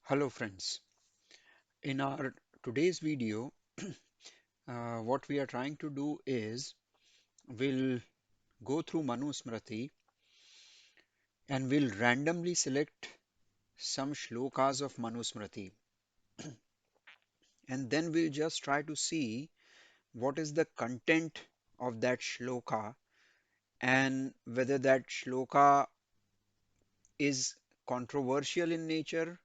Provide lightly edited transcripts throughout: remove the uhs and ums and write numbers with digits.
Hello friends. In our today's video, what we are trying to do is we'll go through Manusmriti and we'll randomly select some shlokas of Manusmriti, and then we'll just try to see what is the content of that shloka and whether that shloka is controversial in nature,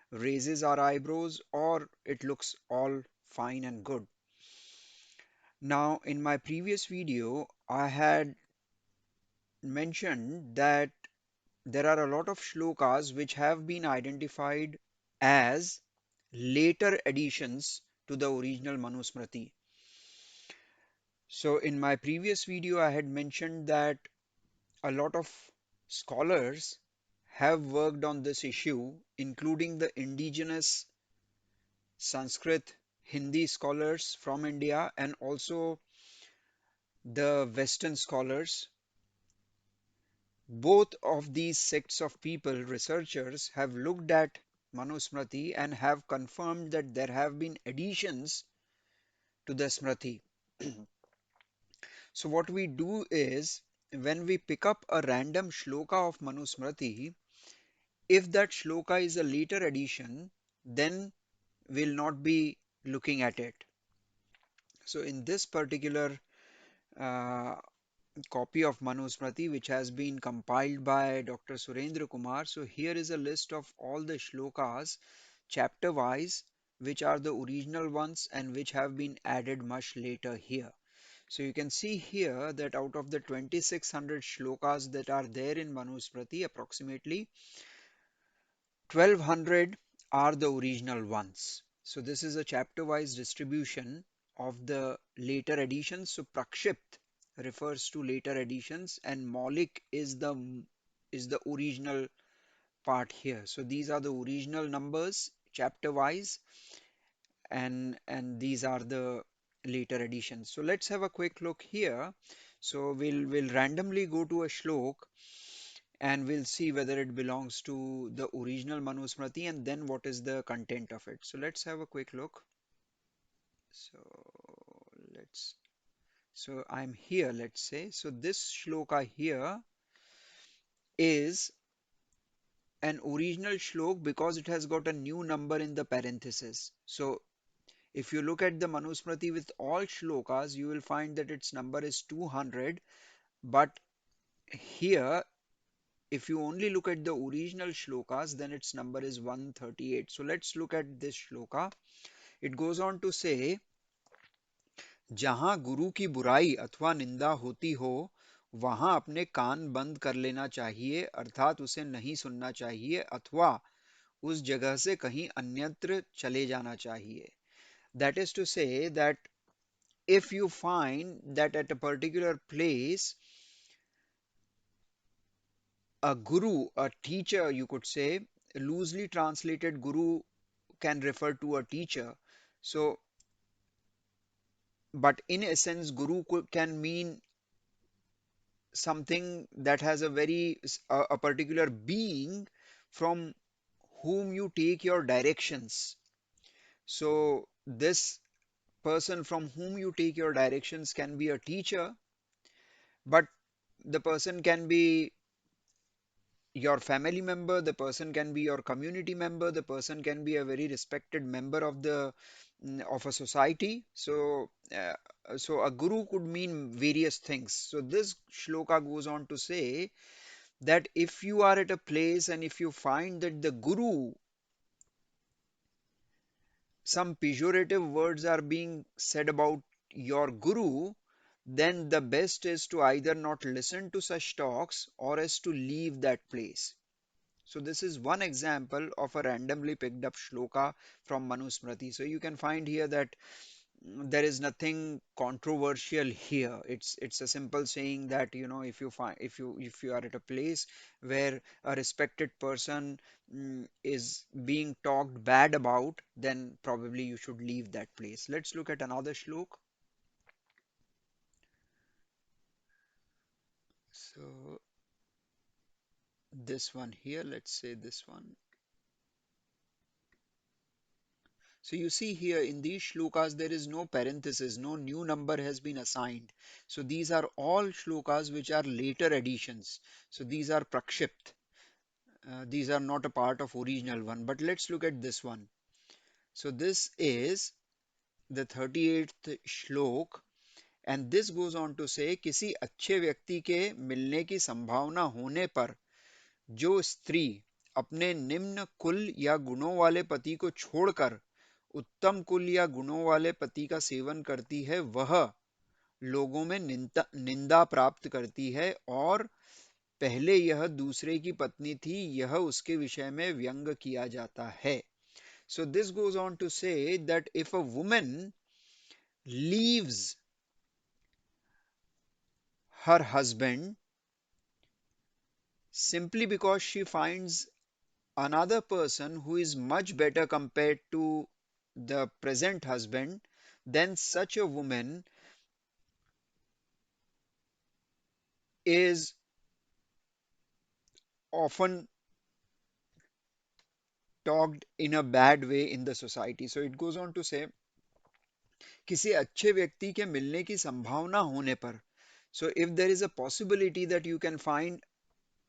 raises our eyebrows, or it looks all fine and good. Now, in my previous video, I had mentioned that there are a lot of shlokas which have been identified as later additions to the original Manusmriti. So, in my previous video, I had mentioned that a lot of scholars have worked on this issue, including the indigenous Sanskrit Hindi scholars from India and also the Western scholars. Both of these sects of people, researchers, have looked at Manusmriti and have confirmed that there have been additions to the Smriti. So, what we do is when we pick up a random shloka of Manusmriti, if that shloka is a later addition, then we'll not be looking at it. So, in this particular uh, copy of Manusmriti, which has been compiled by Dr. Surendra Kumar. So here is a list of all the shlokas chapter wise, which are the original ones and which have been added much later here. So you can see here that out of the 2600 shlokas that are there in Manusmriti, approximately 1200 are the original ones. So this is a chapter wise distribution of the later additions. So Prakshipt refers to later additions and Maulik is the original part here. So these are the original numbers chapter wise, and these are the later additions. So let's have a quick look here. So we'll randomly go to a shlok and we'll see whether it belongs to the original Manusmriti and then what is the content of it. So let's have a quick look. So let's so I'm here, let's say. So this shloka here is an original shlok because it has got a new number in the parenthesis. So if you look at the Manusmriti with all shlokas, you will find that its number is 200. But here, if you only look at the original shlokas, then its number is 138. So let's look at this shloka. It goes on to say, जहां गुरु की बुराई अथवा निंदा होती हो वहां अपने कान बंद कर लेना चाहिए अर्थात उसे नहीं सुनना चाहिए अथवा उस जगह से कहीं अन्यत्र चले जाना चाहिए. That is to say that if you find that at a particular place a guru, a teacher, you could say, loosely translated guru can refer to a teacher. So, but in essence, guru can mean something that has a a particular being from whom you take your directions. So, this person from whom you take your directions can be a teacher, but the person can be your family member, the person can be your community member, the person can be a very respected member of the of a society. So so a guru could mean various things. So this shloka goes on to say that if you are at a place and if you find that the guru, some pejorative words are being said about your guru, then the best is to either not listen to such talks or else to leave that place. So this is one example of a randomly picked up shloka from Manusmriti. So you can find here that there is nothing controversial here. It's a simple saying that if you find if you are at a place where a respected person is being talked bad about, then probably you should leave that place. Let's look at another shlok. So this one here, let's say this one. So you see here in these shlokas, there is no parenthesis, no new number has been assigned. So these are all shlokas which are later additions. So these are prakshipt. These are not a part of original one. But let's look at this one. So this is the 38th shlok, and this goes on to say किसी अच्छे व्यक्ति के मिलने की संभावना होने पर जो स्त्री अपने निम्न कुल या गुणों वाले पति को छोड़कर उत्तम कुल या गुणों वाले पति का सेवन करती है वह लोगों में निंदा प्राप्त करती है और पहले यह दूसरे की पत्नी थी यह उसके विषय में व्यंग किया जाता है. So this goes on to say that if a woman leaves her husband simply because she finds another person who is much better compared to the present husband, then such a woman is often talked in a bad way in the society. So it goes on to say किसी अच्छे व्यक्ति के मिलने की संभावना होने पर, so if there is a possibility that you can find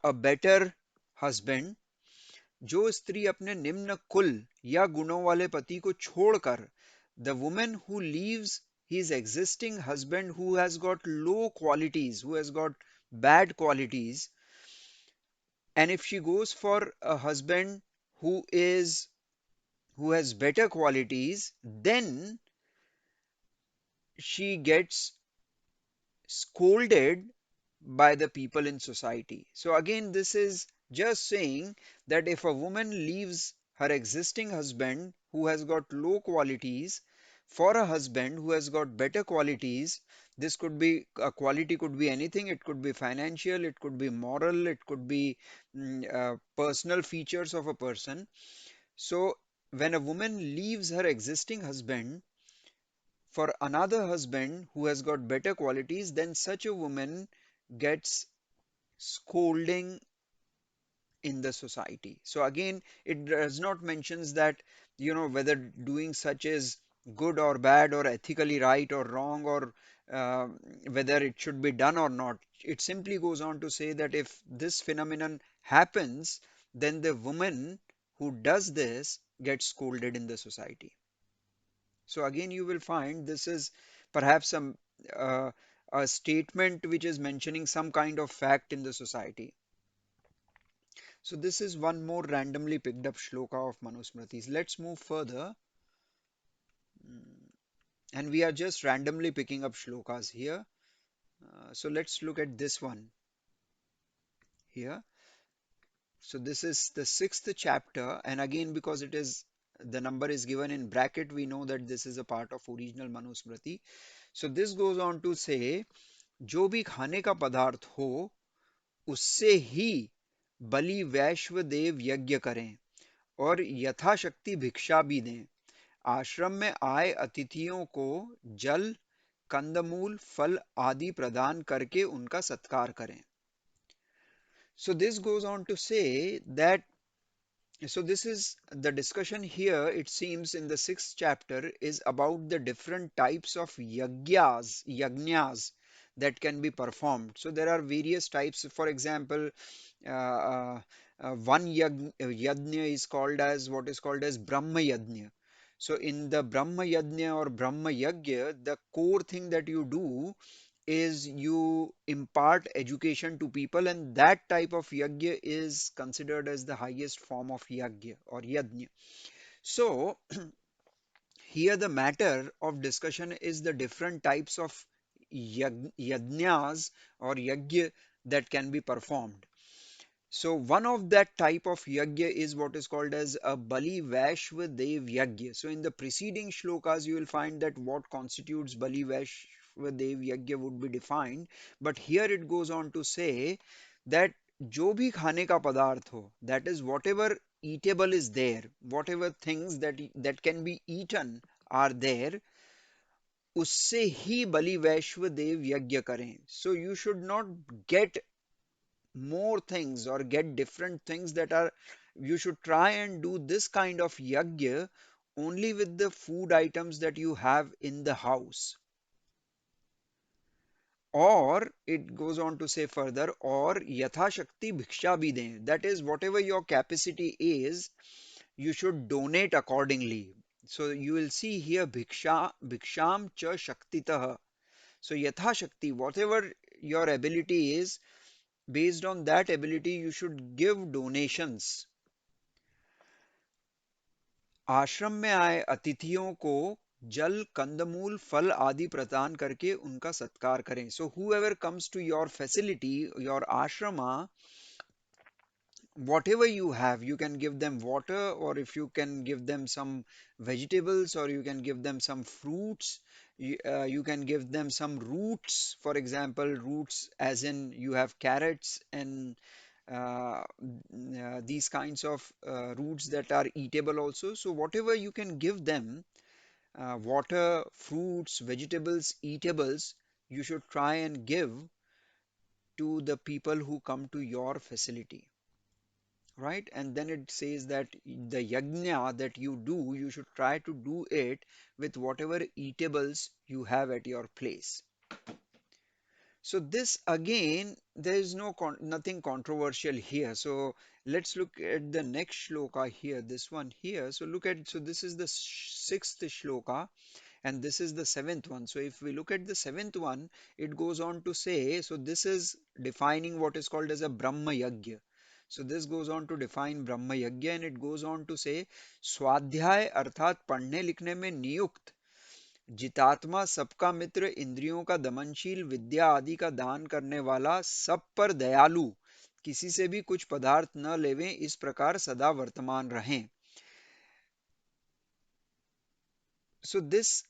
a better husband, जो स्त्री अपने निम्न कुल या गुणों वाले पति को छोड़कर, the woman who leaves his existing husband who has got low qualities, who has got bad qualities, and if she goes for a husband who is who has better qualities, then she gets scolded by the people in society. So again, this is just saying that if a woman leaves her existing husband who has got low qualities for a husband who has got better qualities, this could be a quality, could be anything. It could be financial, it could be moral, it could be personal features of a person. So when a woman leaves her existing husband for another husband who has got better qualities, then such a woman gets scolding in the society. So again, it does not mentions that, whether doing such is good or bad or ethically right or wrong or uh, whether it should be done or not. It simply goes on to say that if this phenomenon happens, then the woman who does this gets scolded in the society. So again, you will find this is perhaps uh, a statement which is mentioning some kind of fact in the society. So this is one more randomly picked up shloka of Manusmritis. Let's move further. Mm, And we are just randomly picking up shlokas here. So let's look at this one here. So this is the sixth chapter, and again, because it is the number is given in bracket, we know that this is a part of original Manusmriti. So this goes on to say, जो भी खाने का पदार्थ हो उससे ही बलि वैश्व देव यज्ञ करें और यथाशक्ति भिक्षा भी दें. आश्रम में आए अतिथियों को जल, कंदमूल, फल आदि प्रदान करके उनका सत्कार करें. So this goes on to say that, so this is the discussion here, it seems in the sixth chapter is about the different types of yajnas that can be performed. So there are various types. For example, uh, one yajna is called as what is called as Brahma Yajna. So in the Brahma Yajna or Brahma Yajna, the core thing that you do is you impart education to people, and that type of yajna is considered as the highest form of yajna or yajna. So here the matter of discussion is the different types of yajnas or yajna that can be performed. So one of that type of yajna is what is called as a Bali Vaishva Dev Yajna. So in the preceding shlokas, you will find that what constitutes Bali Vaishva Dev Yajna would be defined. But here it goes on to say that जो भी खाने का पदार्थ हो, that is whatever eatable is there, whatever things that can be eaten are there, उससे ही बलि वैश्व देव यज्ञ करें. So you should not get more things or get different things that are, you should try and do this kind of yajna only with the food items that you have in the house. Or it goes on to say further, or yatha shakti bhiksha bhi dein. That is, whatever your capacity is, you should donate accordingly. So you will see here bhiksham cha shaktitah. So yatha shakti, whatever your ability is, based on that ability, you should give donations. आश्रम में आए अतिथियों को जल कंदमूल फल आदि प्रदान करके उनका सत्कार करें. So whoever comes to your facility, your ashrama, whatever you have, you can give them water, or if you can give them some vegetables, or you can give them some fruits. You can give them some roots, for example, roots as in you have carrots and these kinds of roots that are eatable also. So whatever you can give them, water, fruits, vegetables, eatables, you should try and give to the people who come to your facility, right? And then it says that the yajna that you do, you should try to do it with whatever eatables you have at your place. So this again, there is nothing controversial here. So let's look at the next shloka here, this one here. So look at, so this is the sixth shloka, and this is the seventh one. So if we look at the seventh one, it goes on to say, so this is defining what is called as a Brahma Yajna. So this goes on to define Brahma Yajna, and it goes on to say, स्वाध्याय अर्थात पढ़ने लिखने में नियुक्त जितात्मा, सबका मित्र, इंद्रियों का दमनशील, विद्या आदि का दान करने वाला, सब पर दयालु, किसी से भी कुछ पदार्थ न लेवें, इस प्रकार सदा वर्तमान रहें. So this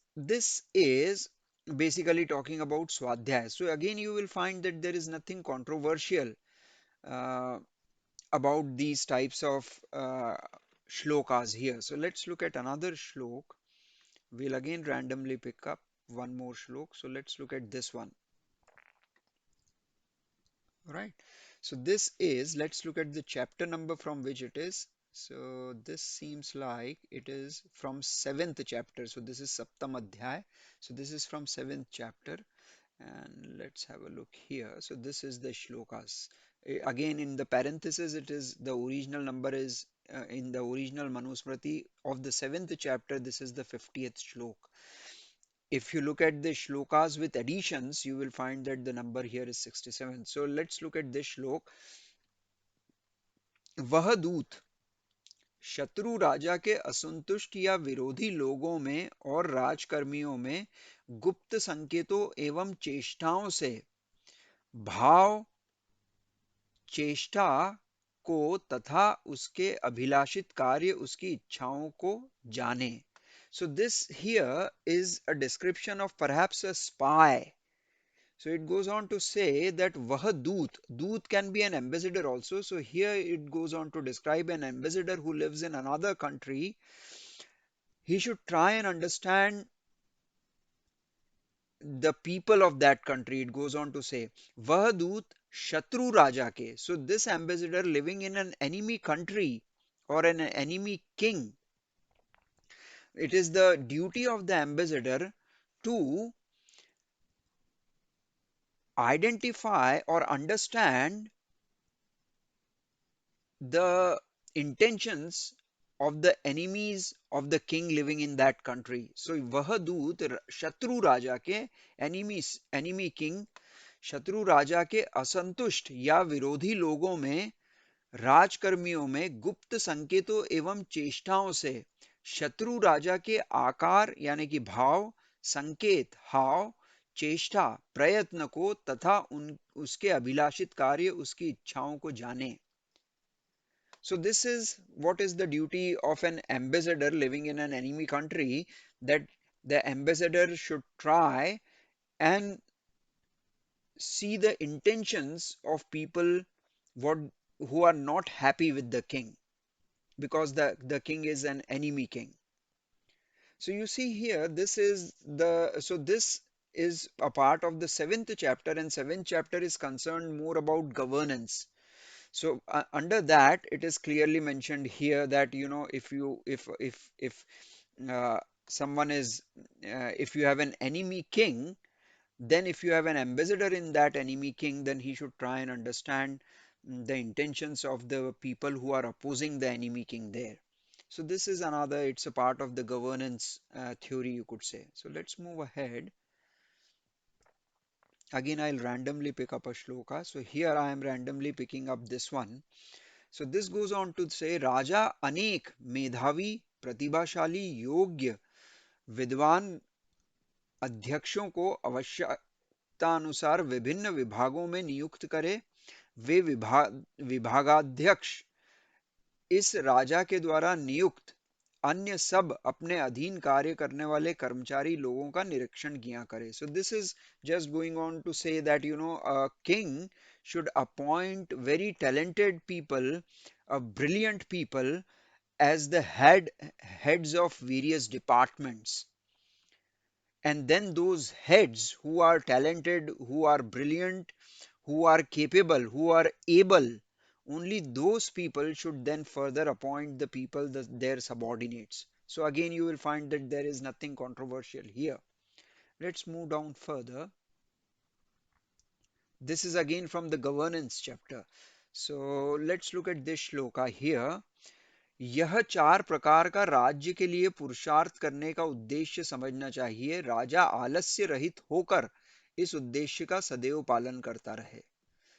is basically talking about Swadhyay. So again, you will find that there is nothing controversial uh, about these types of shlokas here. So let's look at another shlok. We'll again randomly pick up one more shlok. So let's look at this one. Right. So this is, let's look at the chapter number from which it is. So this seems like it is from seventh chapter. So this is Saptam Adhyay. So this is from seventh chapter. And let's have a look here. So this is the shlokas. Again, in the parenthesis, it is the original number is in the original Manusmriti of the seventh chapter. This is the 50th shlok. If you look at the shlokas with additions, you will find that the number here is 67. So let's look at this shlok. वह दूत शत्रु राजा के असंतुष्ट या विरोधी लोगों में और राजकर्मियों में गुप्त संकेतों एवं चेष्टाओं से भाव चेष्टा को तथा उसके अभिलाषित कार्य उसकी इच्छाओं को जाने. So this here is a description of perhaps a spy. So it goes on to say that वह दूत, दूत can be an ambassador also. So here it goes on to describe an ambassador who lives in another country. He should try and understand the people of that country. It goes on to say, वह दूत शत्रु राजा के. So this ambassador living in an enemy country or an enemy king, it is the duty of the ambassador to identify or understand the intentions of the enemies of the king living in that country. So वह दूत शत्रु राजा के enemy king शत्रु राजा के असंतुष्ट या विरोधी लोगों में राजकर्मियों में गुप्त संकेतों एवं चेष्टाओं से शत्रु राजा के आकार यानी कि भाव, संकेत हाव, चेष्टा प्रयत्न को तथा उसके अभिलाषित कार्य उसकी इच्छाओं को जाने. So this is what is the duty of an ambassador living in an enemy country, that the ambassador should try and see the intentions of people what who are not happy with the king, because the king is an enemy king. So you see here, this is a part of the seventh chapter, and seventh chapter is concerned more about governance. So under that, it is clearly mentioned here that, you know, if uh, someone is, if you have an enemy king, then if you have an ambassador in that enemy king, then he should try and understand the intentions of the people who are opposing the enemy king there. So this is another, it's a part of the governance theory, you could say. So let's move ahead. Again, I'll randomly pick up a shloka. So here I am randomly picking up this one. So this goes on to say, Raja Anek Medhavi Pratibhashali Yogya विद्वान अध्यक्षों को आवश्यकतानुसार विभिन्न विभागों में नियुक्त करे। वे विभागाध्यक्ष इस राजा के द्वारा नियुक्त अन्य सब अपने अधीन कार्य करने वाले कर्मचारी लोगों का निरीक्षण किया करे. So this is just going on to say that a king should appoint very talented people, brilliant people as the heads of various departments, and then those heads who are talented, who are brilliant, who are capable, who are able, only those people should then further appoint the people, their subordinates. So again, you will find that there is nothing controversial here. Let's move down further. This is again from the governance chapter. So let's look at this shloka here. यह चार प्रकार का राज्य के लिए पुरुषार्थ करने का उद्देश्य समझना चाहिए. राजा आलस्य रहित होकर इस उद्देश्य का सदैव पालन करता रहे.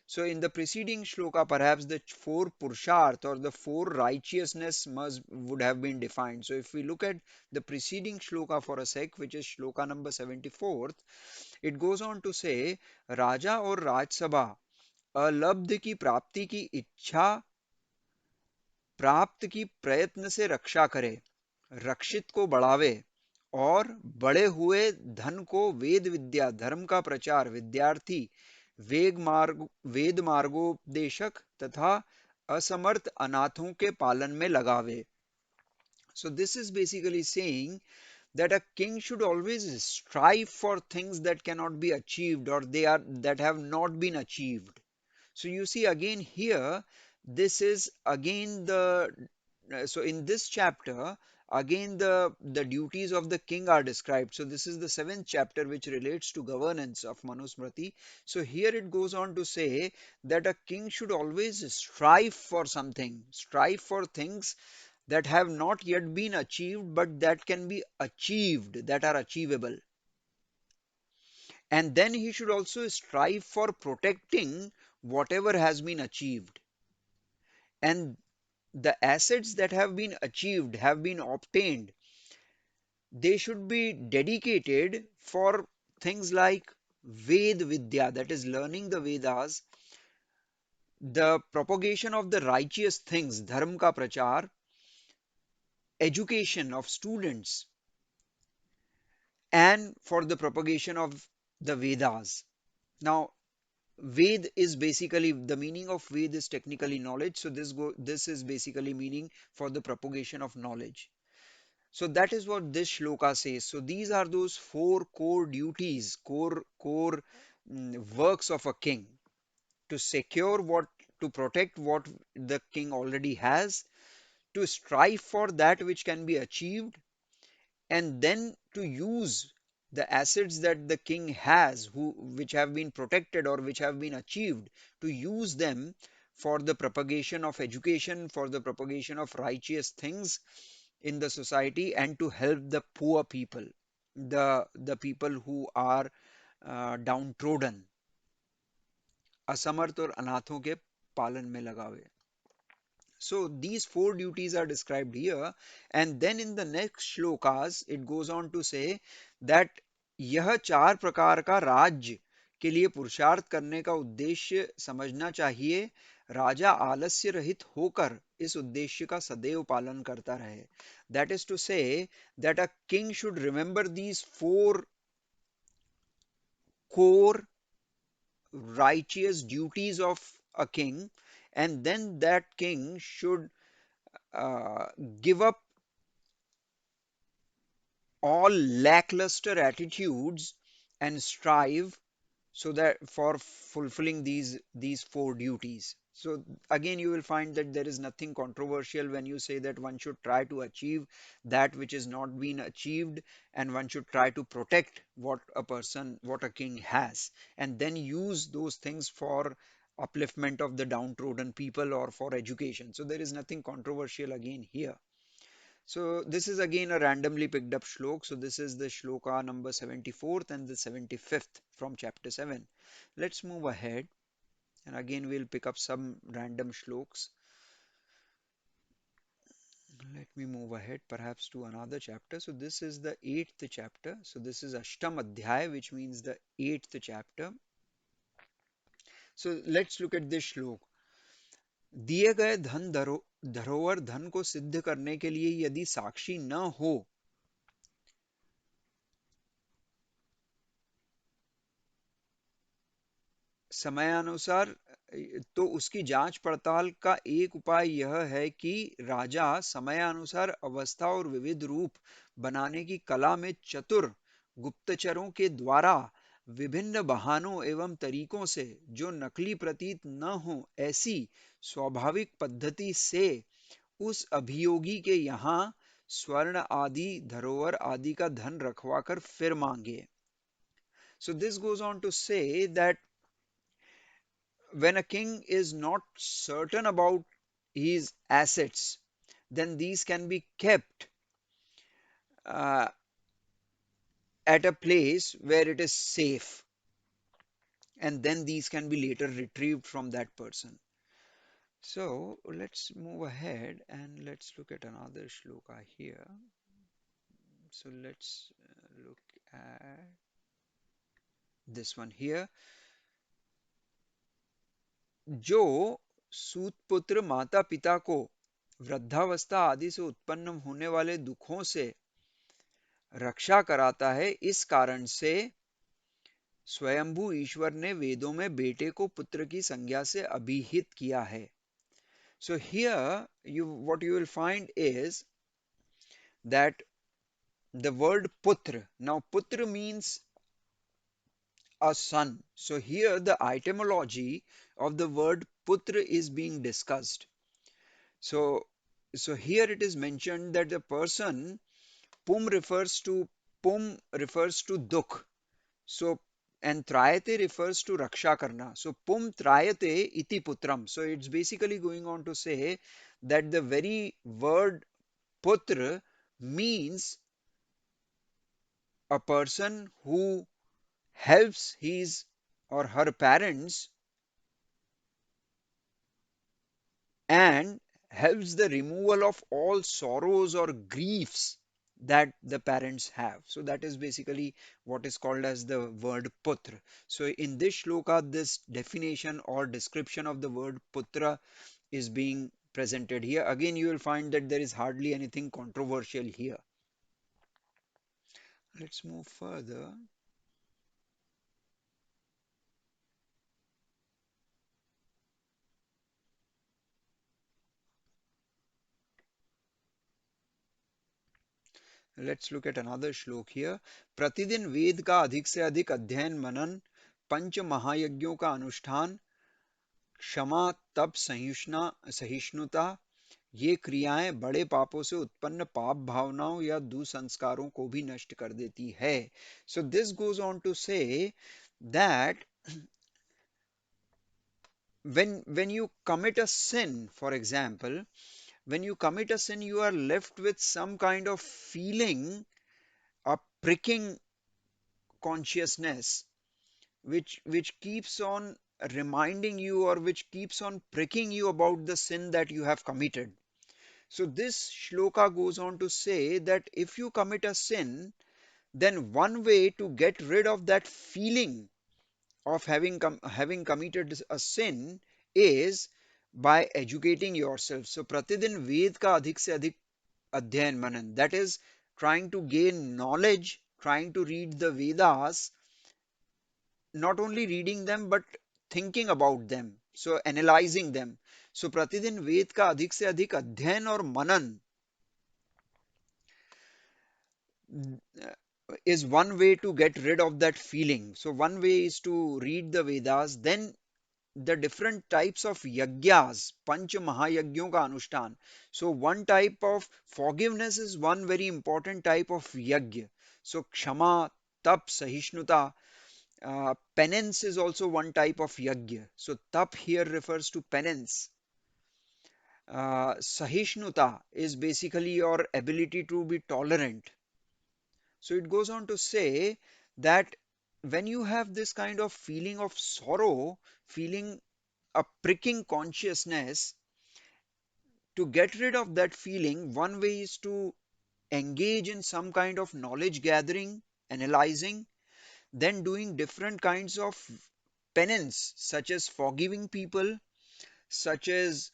So in the preceding shloka, perhaps the four purusharth or the four righteousness would have been defined. So if we look at the preceding shloka for a sec, which is shloka number 74th, it goes on to say, राजा और राजसभा अलब्ध की प्राप्ति की इच्छा प्राप्त की प्रयत्न से रक्षा करे, रक्षित को बढ़ावे और बड़े हुए धन को वेद विद्या धर्म का प्रचार विद्यार्थी वेद मार्गोपदेशक तथा असमर्थ अनाथों के पालन में लगावे. So this is basically saying that a king should always strive for things that cannot be achieved, or that have not been achieved. So you see again here, this is again so in this chapter, again the duties of the king are described. So this is the seventh chapter which relates to governance of Manusmriti. So here it goes on to say that a king should always strive for something, strive for things that have not yet been achieved, but that can be achieved, that are achievable. And then he should also strive for protecting whatever has been achieved. And the assets that have been achieved, have been obtained, they should be dedicated for things like Ved Vidya, that is learning the Vedas, the propagation of the righteous things, Dharma ka prachar, education of students, and for the propagation of the Vedas. Now, Ved is basically, the meaning of Ved is technically knowledge. So this is basically meaning for the propagation of knowledge. So that is what this shloka says. So these are those four core duties, core works of a king: to secure what, to protect what the king already has, to strive for that which can be achieved, and then to use the assets that the king has, which have been protected or which have been achieved, to use them for the propagation of education, for the propagation of righteous things in the society, and to help the poor people, the people who are downtrodden, असमर्थ और अनाथों के पालन में लगावे. So these four duties are described here, and then in the next shlokas it goes on to say that यह चार प्रकार का राज्य के लिए पुरुषार्थ करने का उद्देश्य समझना चाहिए. राजा आलस्य रहित होकर इस उद्देश्य का सदैव पालन करता रहे. That is to say that a king should remember these four core righteous duties of a king, and then that king should uh, give up all lackluster attitudes and strive so that for fulfilling these four duties. So again, you will find that there is nothing controversial when you say that one should try to achieve that which is not been achieved, and one should try to protect what a person, what a king has, and then use those things for upliftment of the downtrodden people or for education. So there is nothing controversial again here. So this is again a randomly picked up shlok. So this is the shloka number 74th and the 75th from chapter 7. Let's move ahead, and again we'll pick up some random shloks. Let me move ahead perhaps to another chapter. So this is the eighth chapter. So this is Ashtam Adhyay, which means the eighth chapter. So let's look at this shlok. दिए गए धरोहर धन को सिद्ध करने के लिए यदि साक्षी न हो, समयानुसार, तो उसकी जांच पड़ताल का एक उपाय यह है कि राजा समयानुसार अवस्था और विविध रूप बनाने की कला में चतुर गुप्तचरों के द्वारा विभिन्न बहानों एवं तरीकों से जो नकली प्रतीत न हो ऐसी स्वाभाविक पद्धति से उस अभियोगी के यहाँ स्वर्ण आदि धरोहर आदि का धन रखवा कर फिर मांगे. So this goes on to say that when a king is not certain about his assets, then these can be kept uh, at a place where it is safe, and then these can be later retrieved from that person. So let's move ahead and let's look at another shloka here. So let's look at this one here. जो सूतपुत्र माता पिता को वृद्धावस्था आदि से उत्पन्न होने वाले दुखों से रक्षा कराता है, इस कारण से स्वयंभू ईश्वर ने वेदों में बेटे को पुत्र की संज्ञा से अभिहित किया है. So here you what you will find is that the word putra. Now putra means a son. So here the etymology of the word putra is being discussed. So so here it is mentioned that the person pum refers to dukh. So, and trayate refers to raksha karna. So, pum trayate iti putram. So, it's basically going on to say that the very word putra means a person who helps his or her parents and helps the removal of all sorrows or griefs that the parents have. So that is basically what is called as the word putra. So in this shloka, this definition or description of the word putra is being presented here. Again, you will find that there is hardly anything controversial here. Let's move further. Let's look at another shlok here. प्रतिदिन वेद का अधिक से अधिक अध्ययन मनन, पंच महायज्ञों का अनुष्ठान, क्षमा तप सहिष्णुता, ये क्रियाएं बड़े पापों से उत्पन्न पाप भावनाओं या दुसंस्कारों को भी नष्ट कर देती है. So this goes on to say that when you commit a sin, for example, when you commit a sin, you are left with some kind of feeling, a pricking consciousness, which keeps on reminding you or which keeps on pricking you about the sin that you have committed. So this shloka goes on to say that if you commit a sin, then one way to get rid of that feeling of having committed a sin is by educating yourself. So pratidin ved ka adhik se adhik adhyayan manan. That is trying to gain knowledge, trying to read the Vedas, not only reading them but thinking about them. So analyzing them. So pratidin ved ka adhik se adhik adhyayan or manan is one way to get rid of that feeling. So one way is to read the Vedas, then the different types of yagyas, panch mahayagyon ka anushthan. So one type of forgiveness is one very important type of yagya. So kshama, tap, sahishnuta, penance is also one type of yagya. So tap here refers to penance. Sahishnuta is basically your ability to be tolerant. So it goes on to say that when you have this kind of feeling of sorrow, feeling a pricking consciousness, to get rid of that feeling, one way is to engage in some kind of knowledge gathering, analyzing, then doing different kinds of penance, such as forgiving people, such as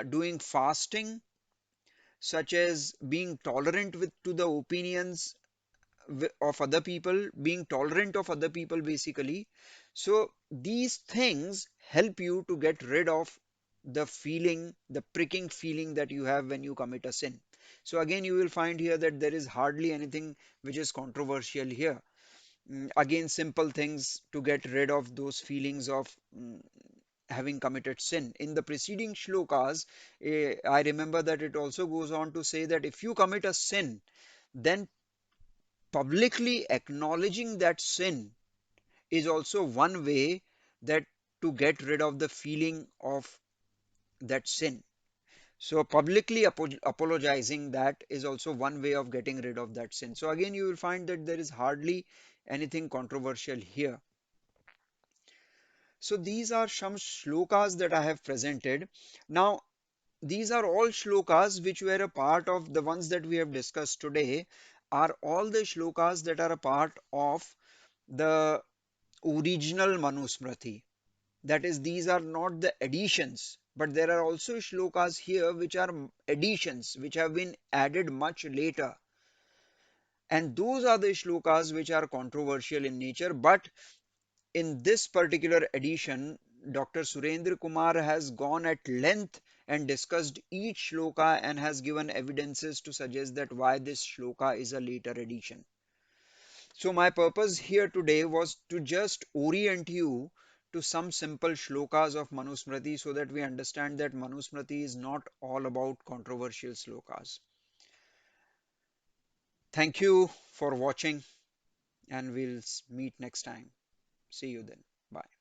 doing fasting, such as being tolerant with to the opinions of other people, being tolerant of other people basically. So these things help you to get rid of the feeling, the pricking feeling that you have when you commit a sin. So again, you will find here that there is hardly anything which is controversial here. Again, simple things to get rid of those feelings of having committed sin. In the preceding shlokas, I remember that it also goes on to say that if you commit a sin, then publicly acknowledging that sin is also one way that to get rid of the feeling of that sin. So publicly apologizing that is also one way of getting rid of that sin. So again, you will find that there is hardly anything controversial here. So these are some shlokas that I have presented. Now, these are all shlokas which were a part of the ones that we have discussed today, are all the shlokas that are a part of the original Manusmriti. That is, these are not the additions, but there are also shlokas here which are additions, which have been added much later. And those are the shlokas which are controversial in nature. But in this particular edition, Dr. Surendra Kumar has gone at length and discussed each shloka and has given evidences to suggest that why this shloka is a later edition. So my purpose here today was to just orient you to some simple shlokas of Manusmriti so that we understand that Manusmriti is not all about controversial shlokas. Thank you for watching and we'll meet next time. See you then. Bye.